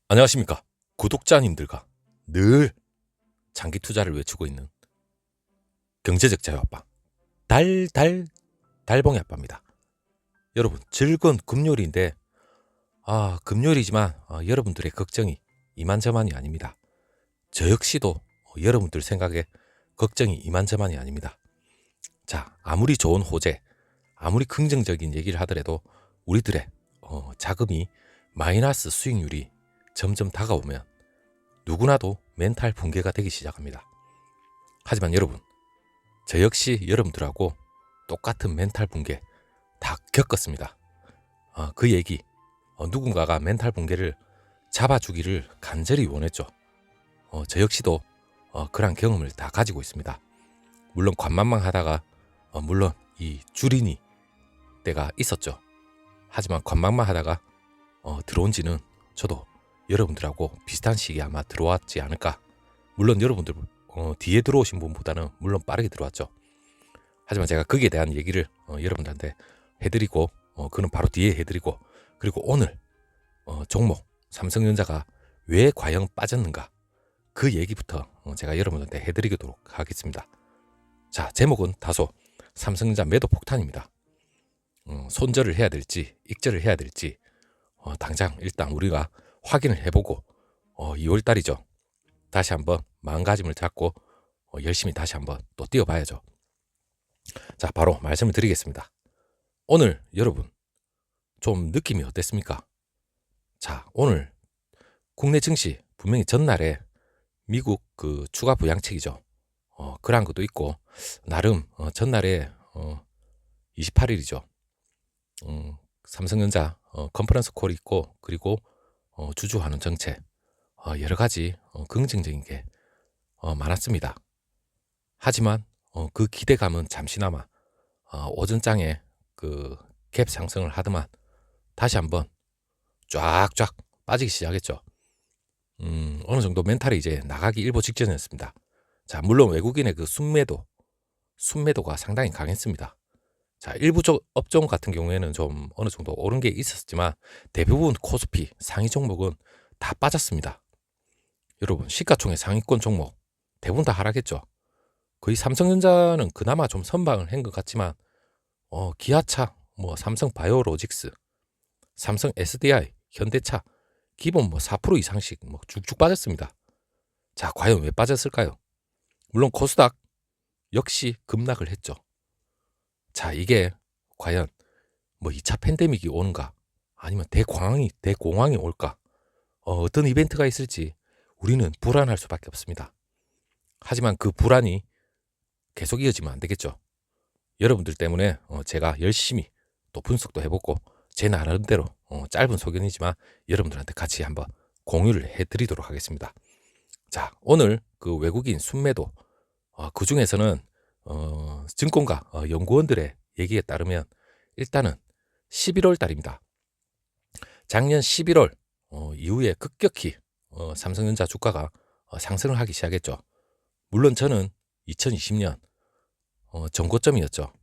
안녕하십니까. 구독자님들과 늘 장기 투자를 외치고 있는 경제적 자유아빠 달봉이 아빠입니다. 여러분, 즐거운 금요일인데 금요일이지만 여러분들의 걱정이 이만저만이 아닙니다. 저 역시도 여러분들 생각에 걱정이 이만저만이 아닙니다. 자, 아무리 좋은 호재, 아무리 긍정적인 얘기를 하더라도 우리들의 자금이 마이너스 수익률이 점점 다가오면 누구나도 멘탈 붕괴가 되기 시작합니다. 하지만 여러분, 저 역시 여러분들하고 똑같은 멘탈 붕괴 다 겪었습니다. 그 얘기, 누군가가 멘탈 붕괴를 잡아주기를 간절히 원했죠. 저 역시도 그런 경험을 다 가지고 있습니다. 물론 관망만 하다가 물론 이 줄이니 때가 있었죠. 하지만 관망만 하다가 들어온 지는 저도 여러분들하고 비슷한 시기에 아마 들어왔지 않을까. 물론 여러분들 뒤에 들어오신 분보다는 물론 빠르게 들어왔죠. 하지만 제가 거기에 대한 얘기를 여러분들한테 해드리고 그는 바로 뒤에 해드리고, 그리고 오늘 종목 삼성전자가 왜 과연 빠졌는가, 그 얘기부터 제가 여러분들한테 해드리도록 하겠습니다. 자, 제목은 다소 삼성전자 매도 폭탄입니다. 손절을 해야 될지 익절을 해야 될지 당장 일단 우리가 확인을 해보고 2월달이죠. 다시 한번 마음가짐을 잡고 열심히 다시 한번 또 뛰어봐야죠. 자, 바로 말씀을 드리겠습니다. 오늘 여러분 좀 느낌이 어땠습니까? 자, 오늘 국내 증시 분명히 전날에 미국 그 추가 부양책이죠. 그런 것도 있고 나름 전날에 28일이죠. 삼성전자 컨퍼런스 콜이 있고, 그리고 주주환원 정책 여러 가지 긍정적인 게 많았습니다. 하지만 그 기대감은 잠시나마 오전장에 그 갭 상승을 하더만 다시 한번 쫙쫙 빠지기 시작했죠. 어느 정도 멘탈이 이제 나가기 일보 직전이었습니다. 자, 물론 외국인의 그 순매도가 상당히 강했습니다. 자, 일부 업종 같은 경우에는 좀 어느 정도 오른 게 있었지만 대부분 코스피 상위 종목은 다 빠졌습니다. 여러분, 시가총액 상위권 종목 대부분 다 하락했죠. 거의 삼성전자는 그나마 좀 선방을 한 것 같지만 기아차, 삼성 바이오로직스, 삼성 SDI, 현대차 기본 4% 이상씩 쭉쭉 빠졌습니다. 자, 과연 왜 빠졌을까요? 물론 코스닥 역시 급락을 했죠. 자, 이게 과연 2차 팬데믹이 오는가, 아니면 대공황이 올까, 어떤 이벤트가 있을지 우리는 불안할 수밖에 없습니다. 하지만 그 불안이 계속 이어지면 안 되겠죠. 여러분들 때문에 제가 열심히 또 분석도 해보고 제 나름대로 짧은 소견이지만 여러분들한테 같이 한번 공유를 해드리도록 하겠습니다. 자, 오늘 그 외국인 순매도 그 중에서는 증권가 연구원들의 얘기에 따르면 일단은 11월 달입니다. 작년 11월 이후에 급격히 삼성전자 주가가 상승을 하기 시작했죠. 물론 저는 2020년 전고점이었죠.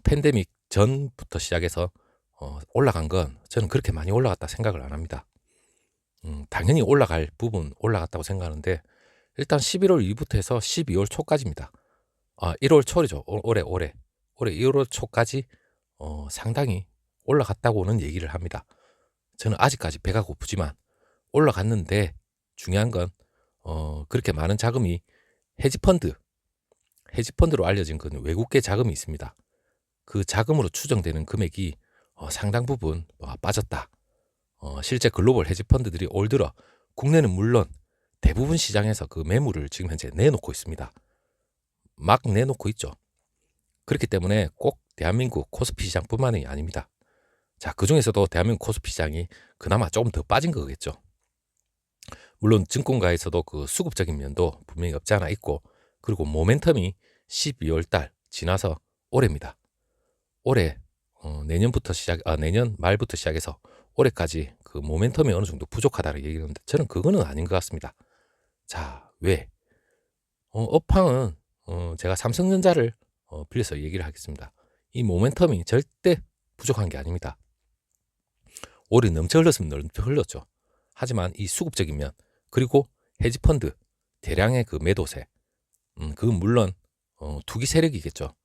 팬데믹 전부터 시작해서 올라간 건 저는 그렇게 많이 올라갔다 생각을 안 합니다. 당연히 올라갈 부분 올라갔다고 생각하는데 일단 11월 이후부터 해서 12월 초까지입니다. 1월 초죠. 올해 1월 초까지 상당히 올라갔다고는 얘기를 합니다. 저는 아직까지 배가 고프지만 올라갔는데 중요한 건 그렇게 많은 자금이 헤지펀드로 알려진 그 외국계 자금이 있습니다. 그 자금으로 추정되는 금액이 상당 부분 빠졌다. 실제 글로벌 헤지펀드들이 올 들어 국내는 물론 대부분 시장에서 그 매물을 지금 현재 내놓고 있습니다. 막 내놓고 있죠. 그렇기 때문에 꼭 대한민국 코스피 시장뿐만이 아닙니다. 자, 그 중에서도 대한민국 코스피 시장이 그나마 조금 더 빠진 거겠죠. 물론 증권가에서도 그 수급적인 면도 분명히 없지 않아 있고, 그리고 모멘텀이 12월 달 지나서 올해입니다. 올해 내년 말부터 시작해서 올해까지 그 모멘텀이 어느 정도 부족하다는 얘기하는데 저는 그거는 아닌 것 같습니다. 자, 왜? 업황은 제가 삼성전자를 빌려서 얘기를 하겠습니다. 이 모멘텀이 절대 부족한 게 아닙니다. 올해 넘쳐 흘렀으면 넘쳐 흘렀죠. 하지만 이 수급적인 면 그리고 헤지펀드 대량의 그 매도세 그건 물론 투기 세력이겠죠.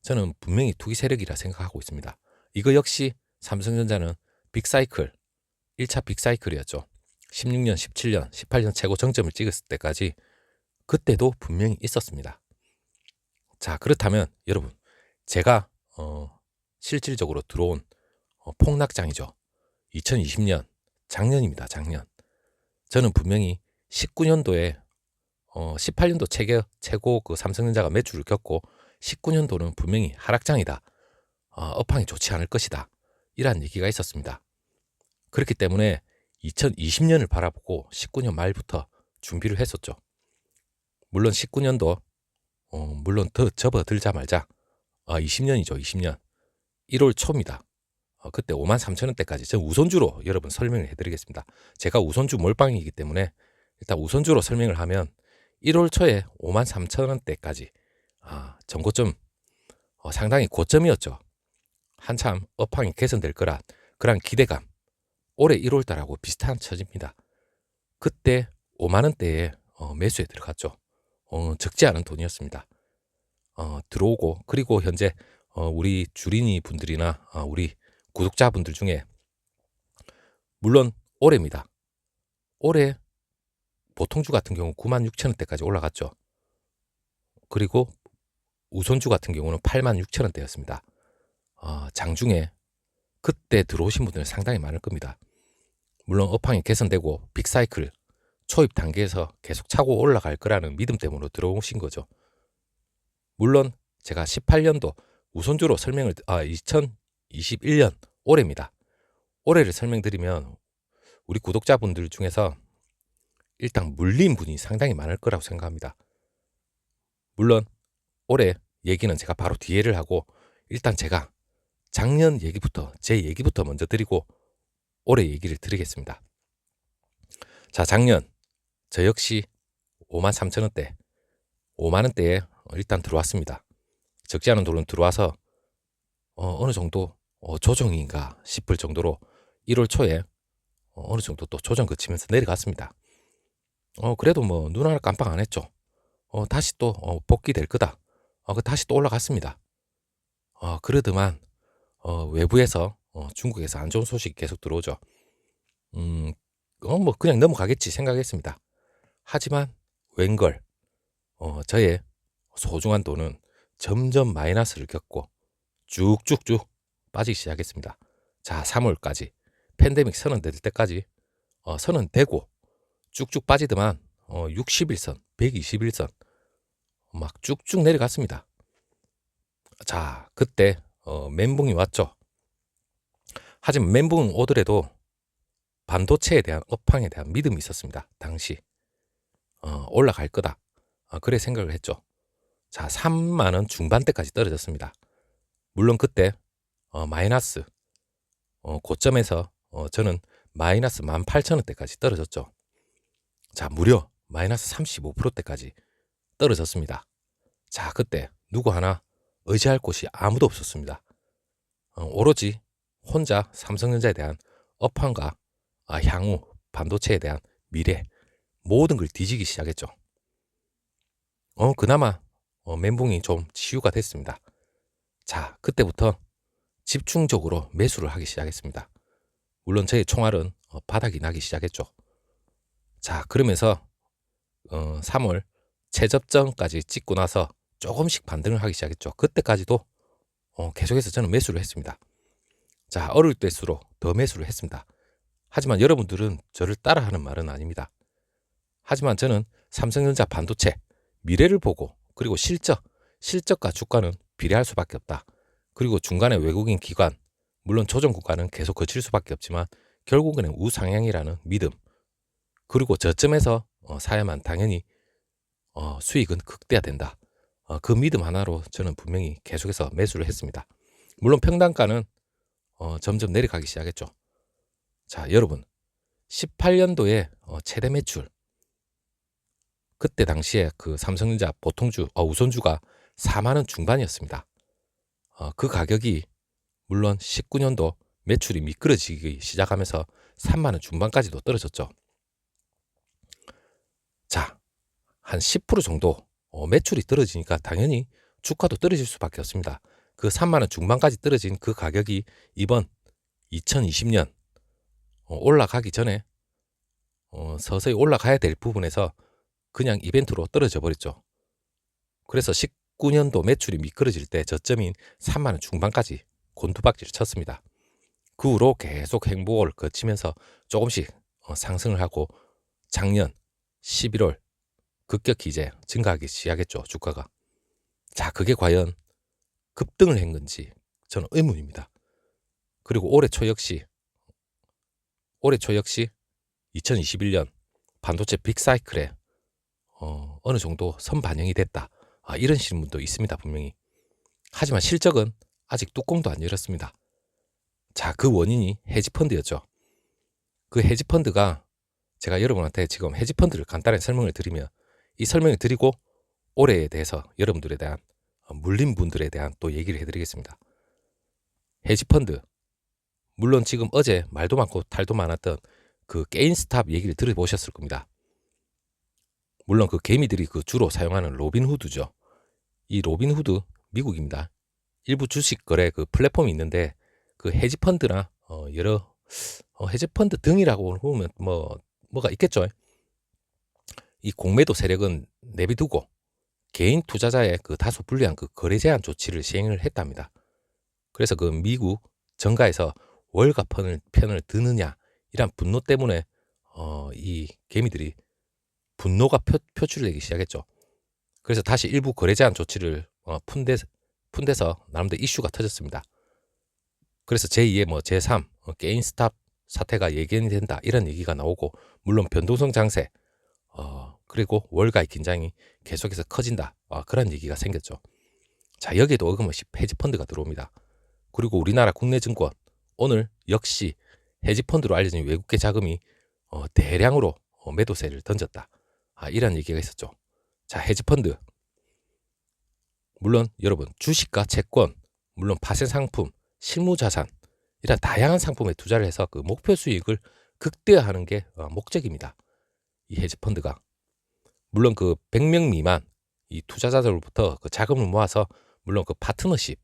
저는 분명히 투기 세력이라 생각하고 있습니다. 이거 역시 삼성전자는 빅사이클 1차 빅사이클이었죠. 16년, 17년, 18년 최고 정점을 찍었을 때까지 그때도 분명히 있었습니다. 자, 그렇다면 여러분 제가 실질적으로 들어온 폭락장이죠. 2020년 작년입니다. 작년. 저는 분명히 19년도에 18년도 최고 그 삼성전자가 매출을 겪고 19년도는 분명히 하락장이다. 업황이 좋지 않을 것이다. 이런 얘기가 있었습니다. 그렇기 때문에 2020년을 바라보고 19년 말부터 준비를 했었죠. 물론 19년도 물론 더 접어들자마자 20년이죠. 20년 1월 초입니다. 그때 53,000원대까지 저 우선주로 여러분 설명을 해드리겠습니다. 제가 우선주 몰빵이기 때문에 일단 우선주로 설명을 하면 1월 초에 53,000원대까지 전고점 상당히 고점이었죠. 한참 업황이 개선될 거란 그런 기대감 올해 1월달하고 비슷한 처지입니다. 그때 5만원대에 매수에 들어갔죠. 적지 않은 돈이었습니다. 들어오고 그리고 현재 우리 주린이 분들이나 우리 구독자분들 중에 물론 올해입니다. 올해 보통주 같은 경우 96,000원대까지 올라갔죠. 그리고 우선주 같은 경우는 86,000원대였습니다. 장중에 그때 들어오신 분들은 상당히 많을 겁니다. 물론 업황이 개선되고 빅사이클 초입 단계에서 계속 차고 올라갈 거라는 믿음 때문에 들어오신 거죠. 물론 제가 18년도 우선주로 2021년 올해입니다. 올해를 설명드리면 우리 구독자분들 중에서 일단 물린 분이 상당히 많을 거라고 생각합니다. 물론 올해 얘기는 제가 바로 뒤에를 하고 일단 제가 작년 얘기부터 제 얘기부터 먼저 드리고 올해 얘기를 드리겠습니다. 자, 작년 저 역시 53,000원대 5만원대에 일단 들어왔습니다. 적지 않은 돈은 들어와서 어느 정도 조정인가 싶을 정도로 1월 초에 어느 정도 또 조정 그치면서 내려갔습니다. 그래도 뭐 눈 하나 깜빡 안 했죠. 다시 또 복귀될 거다. 다시 또 올라갔습니다. 그러더만 외부에서 중국에서 안 좋은 소식이 계속 들어오죠. 뭐 그냥 넘어가겠지 생각했습니다. 하지만 웬걸 저의 소중한 돈은 점점 마이너스를 겪고 쭉쭉쭉 빠지기 시작했습니다. 자, 3월까지 팬데믹 선언될 때까지 선언되고 쭉쭉 빠지더만 60일선, 121선 막 쭉쭉 내려갔습니다. 자, 그때 멘붕이 왔죠. 하지만 멘붕 오더라도 반도체에 대한 업황에 대한 믿음이 있었습니다. 당시 올라갈 거다. 그래 생각을 했죠. 자, 3만원 중반대까지 떨어졌습니다. 물론 그때 마이너스 고점에서 저는 마이너스 18,000원대까지 떨어졌죠. 자, 무려 마이너스 35%대까지 떨어졌습니다. 자, 그때 누구 하나 의지할 곳이 아무도 없었습니다. 오로지 혼자 삼성전자에 대한 업황과 향후 반도체에 대한 미래 모든 걸 뒤지기 시작했죠. 그나마 멘붕이 좀 치유가 됐습니다. 자, 그때부터 집중적으로 매수를 하기 시작했습니다. 물론 저의 총알은 바닥이 나기 시작했죠. 자, 그러면서 3월 최저점까지 찍고 나서 조금씩 반등을 하기 시작했죠. 그때까지도 계속해서 저는 매수를 했습니다. 자, 어릴 때수록 더 매수를 했습니다. 하지만 여러분들은 저를 따라하는 말은 아닙니다. 하지만 저는 삼성전자 반도체 미래를 보고 그리고 실적과 주가는 비례할 수밖에 없다. 그리고 중간에 외국인 기관 물론 조정 구간은 계속 거칠 수밖에 없지만 결국에는 우상향이라는 믿음 그리고 저점에서 사야만 당연히 수익은 극대화된다. 그 믿음 하나로 저는 분명히 계속해서 매수를 했습니다. 물론 평단가는 점점 내려가기 시작했죠. 자, 여러분 18년도에 최대 매출 그때 당시에 그 삼성전자 보통주 우선주가 4만원 중반이었습니다. 그 가격이 물론 19년도 매출이 미끄러지기 시작하면서 3만 원 중반까지도 떨어졌죠. 자, 한 10% 정도 매출이 떨어지니까 당연히 주가도 떨어질 수밖에 없습니다. 그 3만 원 중반까지 떨어진 그 가격이 이번 2020년 올라가기 전에 서서히 올라가야 될 부분에서 그냥 이벤트로 떨어져 버렸죠. 그래서 19년도 매출이 미끄러질 때 저점인 3만 원 중반까지 곤두박질을 쳤습니다. 그 후로 계속 행보를 거치면서 조금씩 상승을 하고 작년 11월 급격히 이제 증가하기 시작했죠, 주가가. 자, 그게 과연 급등을 한 건지 저는 의문입니다. 그리고 올해 초 역시 2021년 반도체 빅사이클에 어느 정도 선반영이 됐다. 이런 신문도 있습니다, 분명히. 하지만 실적은 아직 뚜껑도 안 열었습니다. 자, 그 원인이 헤지펀드였죠. 그 헤지펀드가 제가 여러분한테 지금 헤지펀드를 간단히 설명을 드리면 이 설명을 드리고 올해에 대해서 여러분들에 대한 물린 분들에 대한 또 얘기를 해드리겠습니다. 헤지펀드, 물론 지금 어제 말도 많고 탈도 많았던 그 게임스탑 얘기를 들어보셨을 겁니다. 물론 그 개미들이 그 주로 사용하는 로빈후드죠. 이 로빈후드 미국입니다. 일부 주식 거래 그 플랫폼이 있는데 그 헤지펀드나 여러 헤지펀드 등이라고 보면 뭐가 있겠죠. 이 공매도 세력은 내비두고 개인 투자자의 그 다소 불리한 그 거래 제한 조치를 시행을 했답니다. 그래서 그 미국 정가에서 월가 편을 드느냐 이란 분노 때문에 이 개미들이 분노가 표출되기 시작했죠. 그래서 다시 일부 거래 제한 조치를 푼데서 나름대로 이슈가 터졌습니다. 그래서 제2의 제3 게임스탑 사태가 예견이 된다 이런 얘기가 나오고, 물론 변동성 장세 그리고 월가의 긴장이 계속해서 커진다 그런 얘기가 생겼죠. 자, 여기에도 어김없이 헤지펀드가 들어옵니다. 그리고 우리나라 국내 증권 오늘 역시 헤지펀드로 알려진 외국계 자금이 대량으로 매도세를 던졌다 이런 얘기가 있었죠. 자, 헤지펀드, 물론 여러분 주식과 채권, 물론 파생 상품, 실무자산 이런 다양한 상품에 투자를 해서 그 목표 수익을 극대화하는 게 목적입니다. 이 헤지펀드가 물론 그 100명 미만 이 투자자들로부터 그 자금을 모아서 물론 그 파트너십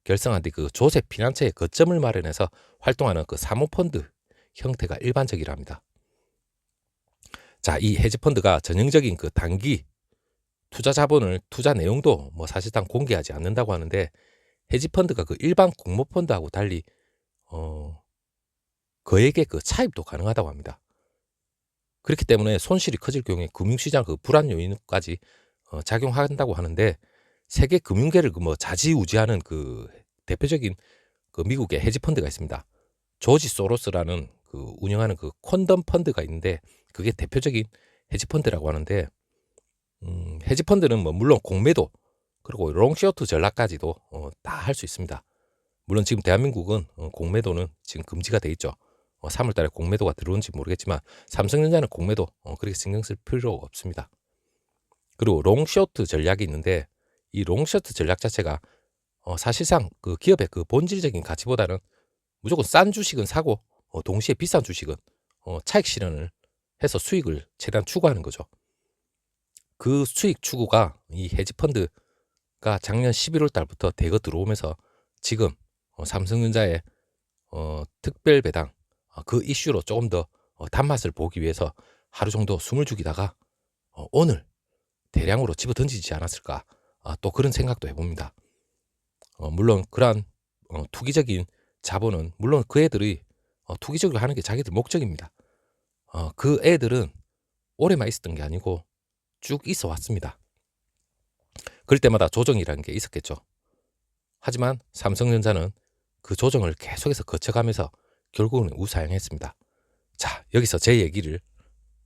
결성한 뒤 그 조세 피난처의 거점을 마련해서 활동하는 그 사모펀드 형태가 일반적이랍니다. 자, 이 헤지펀드가 전형적인 그 단기 투자 자본을 투자 내용도 사실상 공개하지 않는다고 하는데, 헤지펀드가 그 일반 공모펀드하고 달리 거액의 그 차입도 가능하다고 합니다. 그렇기 때문에 손실이 커질 경우에 금융시장 그 불안 요인까지 작용한다고 하는데, 세계 금융계를 좌지우지하는 그 대표적인 그 미국의 헤지펀드가 있습니다. 조지 소로스라는 그 운영하는 그 콘덤 펀드가 있는데 그게 대표적인 헤지펀드라고 하는데, 헤지펀드는 물론 공매도 그리고 롱쇼트 전략까지도 다 할 수 있습니다. 물론 지금 대한민국은 공매도는 지금 금지가 돼 있죠. 3월 달에 공매도가 들어온지 모르겠지만 삼성전자는 공매도 그렇게 신경 쓸 필요가 없습니다. 그리고 롱쇼트 전략이 있는데, 이 롱쇼트 전략 자체가 사실상 그 기업의 그 본질적인 가치보다는 무조건 싼 주식은 사고 동시에 비싼 주식은 차익 실현을 해서 수익을 최대한 추구하는 거죠. 그 수익 추구가 이 헤지펀드가 작년 11월 달부터 대거 들어오면서 지금 삼성전자의 특별 배당 그 이슈로 조금 더 단맛을 보기 위해서 하루 정도 숨을 죽이다가 오늘 대량으로 집어 던지지 않았을까 또 그런 생각도 해봅니다. 물론 그러한 투기적인 자본은 물론 그 애들이 투기적으로 하는 게 자기들 목적입니다. 그 애들은 오래만 있었던 게 아니고 쭉 있어 왔습니다. 그럴 때마다 조정이라는 게 있었겠죠. 하지만 삼성전자는 그 조정을 계속해서 거쳐가면서 결국은 우상향했습니다. 자, 여기서 제 얘기를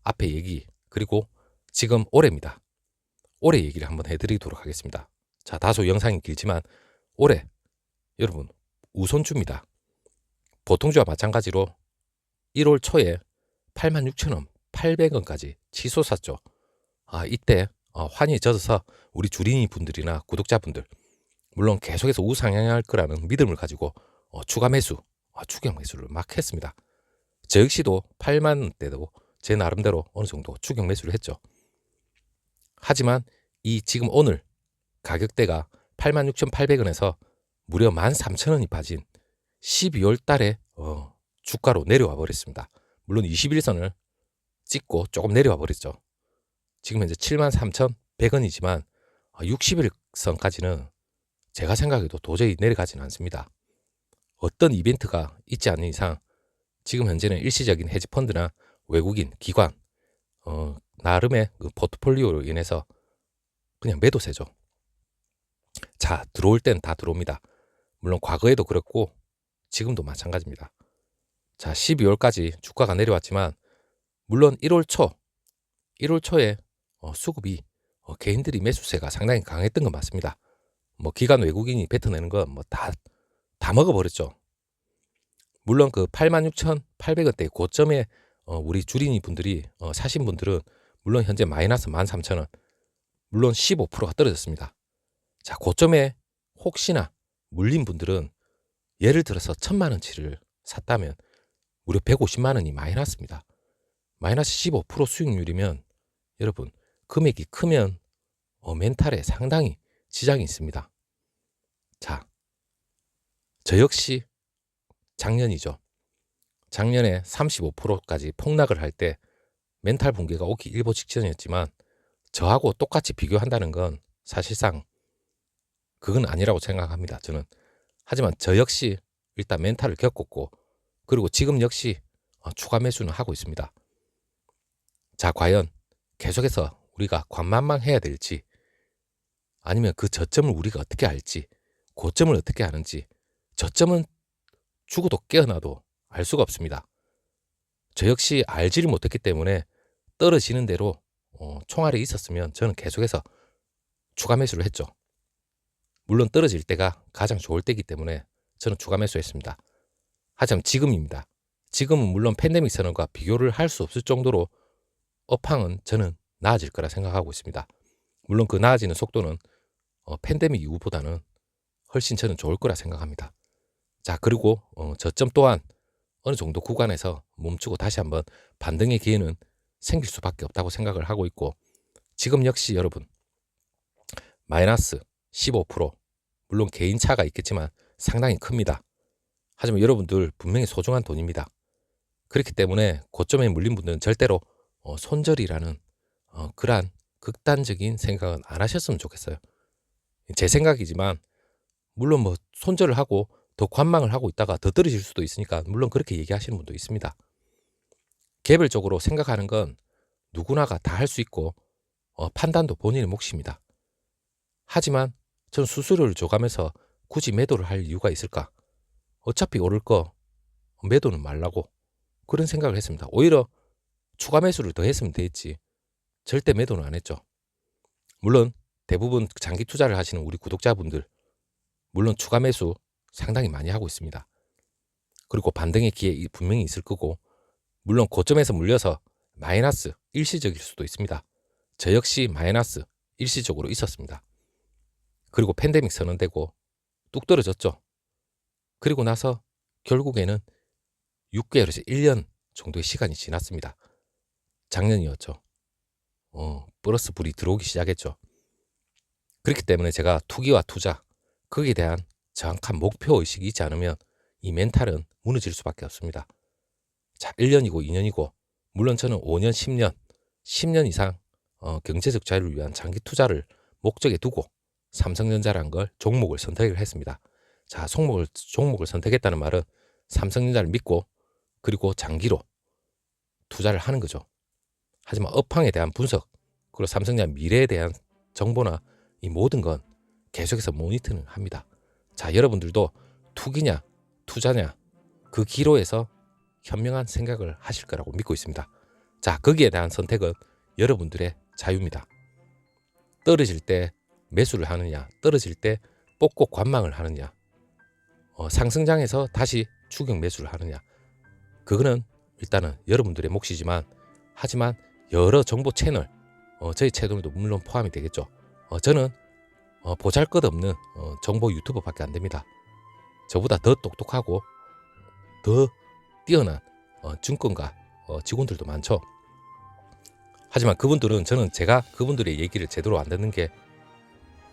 앞에 얘기 그리고 지금 올해입니다. 올해 얘기를 한번 해드리도록 하겠습니다. 자, 다소 영상이 길지만 올해 여러분 우선주입니다. 보통주와 마찬가지로 1월 초에 86,000원, 800원까지 치솟았죠. 이때 환희에 젖어서 우리 주린이 분들이나 구독자분들 물론 계속해서 우상향할 거라는 믿음을 가지고 추가 매수, 추격 매수를 막 했습니다. 저 역시도 8만 원대도 제 나름대로 어느 정도 추격 매수를 했죠. 하지만 이 지금 오늘 가격대가 86,800원에서 무려 13,000원이 빠진 12월 달에 주가로 내려와 버렸습니다. 물론 21선을 찍고 조금 내려와 버렸죠. 지금 현재 73,100원이지만 60일선까지는 제가 생각해도 도저히 내려가지는 않습니다. 어떤 이벤트가 있지 않는 이상 지금 현재는 일시적인 헤지펀드나 외국인, 기관 나름의 그 포트폴리오로 인해서 그냥 매도세죠. 자, 들어올 땐 다 들어옵니다. 물론 과거에도 그렇고 지금도 마찬가지입니다. 자, 12월까지 주가가 내려왔지만 물론 1월 초에 수급이 개인들이 매수세가 상당히 강했던 건 맞습니다. 뭐 기관 외국인이 뱉어내는 건 뭐 다 먹어버렸죠. 물론 그 86,800원대 고점에 우리 주린이 분들이 사신 분들은 물론 현재 마이너스 13,000원, 물론 15%가 떨어졌습니다. 자, 고점에 혹시나 물린 분들은 예를 들어서 1,000만원치를 샀다면 무려 150만원이 마이너스입니다. 마이너스 15% 수익률이면 여러분 금액이 크면 멘탈에 상당히 지장이 있습니다. 자, 저 역시 작년이죠. 작년에 35%까지 폭락을 할 때 멘탈 붕괴가 오기 일보 직전이었지만 저하고 똑같이 비교한다는 건 사실상 그건 아니라고 생각합니다. 저는. 하지만 저 역시 일단 멘탈을 겪었고 그리고 지금 역시 추가 매수는 하고 있습니다. 자, 과연 계속해서 우리가 관망해야 될지 아니면 그 저점을 우리가 어떻게 알지, 고점을 어떻게 아는지, 저점은 죽어도 깨어나도 알 수가 없습니다. 저 역시 알지를 못했기 때문에 떨어지는 대로 총알이 있었으면 저는 계속해서 추가 매수를 했죠. 물론 떨어질 때가 가장 좋을 때이기 때문에 저는 추가 매수했습니다. 하지만 지금입니다. 지금은 물론 팬데믹 선언과 비교를 할 수 없을 정도로 업황은 저는 나아질 거라 생각하고 있습니다. 물론 그 나아지는 속도는 팬데믹 이후보다는 훨씬 저는 좋을 거라 생각합니다. 자, 그리고 저점 또한 어느 정도 구간에서 멈추고 다시 한번 반등의 기회는 생길 수밖에 없다고 생각을 하고 있고 지금 역시 여러분 마이너스 15% 물론 개인차가 있겠지만 상당히 큽니다. 하지만 여러분들 분명히 소중한 돈입니다. 그렇기 때문에 고점에 물린 분들은 절대로 손절이라는 그러한 극단적인 생각은 안 하셨으면 좋겠어요. 제 생각이지만 물론 뭐 손절을 하고 더 관망을 하고 있다가 더 떨어질 수도 있으니까 물론 그렇게 얘기하시는 분도 있습니다. 개별적으로 생각하는 건 누구나가 다 할 수 있고 판단도 본인의 몫입니다. 하지만 전 수수료를 줘가면서 굳이 매도를 할 이유가 있을까? 어차피 오를 거 매도는 말라고 그런 생각을 했습니다. 오히려 추가 매수를 더 했으면 됐지 절대 매도는 안 했죠. 물론 대부분 장기 투자를 하시는 우리 구독자분들 물론 추가 매수 상당히 많이 하고 있습니다. 그리고 반등의 기회 분명히 있을 거고 물론 고점에서 물려서 마이너스 일시적일 수도 있습니다. 저 역시 마이너스 일시적으로 있었습니다. 그리고 팬데믹 선언되고 뚝 떨어졌죠. 그리고 나서 결국에는 6개월에서 1년 정도의 시간이 지났습니다. 작년이었죠. 플러스 불이 들어오기 시작했죠. 그렇기 때문에 제가 투기와 투자 거기에 대한 정확한 목표 의식이 있지 않으면 이 멘탈은 무너질 수밖에 없습니다. 자, 1년이고 2년이고 물론 저는 5년, 10년 이상 경제적 자유를 위한 장기 투자를 목적에 두고 삼성전자라는 걸 종목을 선택을 했습니다. 자, 종목을 선택했다는 말은 삼성전자를 믿고 그리고 장기로 투자를 하는 거죠. 하지만 업황에 대한 분석 그리고 삼성전자 미래에 대한 정보나 이 모든 건 계속해서 모니터링 합니다. 자, 여러분들도 투기냐 투자냐 그 기로에서 현명한 생각을 하실 거라고 믿고 있습니다. 자, 거기에 대한 선택은 여러분들의 자유입니다. 떨어질 때 매수를 하느냐 떨어질 때 뽑고 관망을 하느냐 상승장에서 다시 추격 매수를 하느냐 그거는 일단은 여러분들의 몫이지만 하지만 여러 정보 채널 저희 채널도 물론 포함이 되겠죠. 저는 보잘것없는 정보 유튜버밖에 안 됩니다. 저보다 더 똑똑하고 더 뛰어난 증권가 직원들도 많죠. 하지만 그분들은 제가 그분들의 얘기를 제대로 안 듣는 게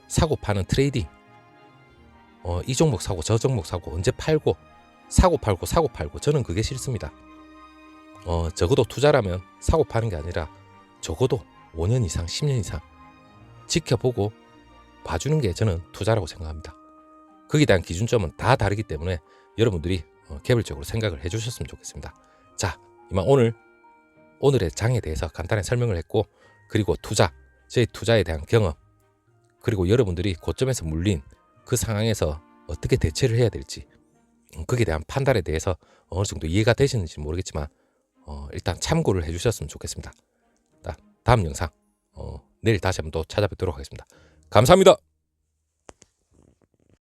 사고 파는 트레이딩, 이 종목 사고 저 종목 사고 언제 팔고 사고 팔고 저는 그게 싫습니다. 적어도 투자라면 사고 파는 게 아니라 적어도 5년 이상 10년 이상 지켜보고 봐주는 게 저는 투자라고 생각합니다. 거기에 대한 기준점은 다 다르기 때문에 여러분들이 개별적으로 생각을 해주셨으면 좋겠습니다. 자, 이만 오늘의 장에 대해서 간단히 설명을 했고, 그리고 저희 투자에 대한 경험, 그리고 여러분들이 고점에서 물린 그 상황에서 어떻게 대처를 해야 될지, 거기에 대한 판단에 대해서 어느 정도 이해가 되시는지 모르겠지만 일단 참고를 해주셨으면 좋겠습니다. 다음 영상 내일 다시 한번 또 찾아뵙도록 하겠습니다. 감사합니다.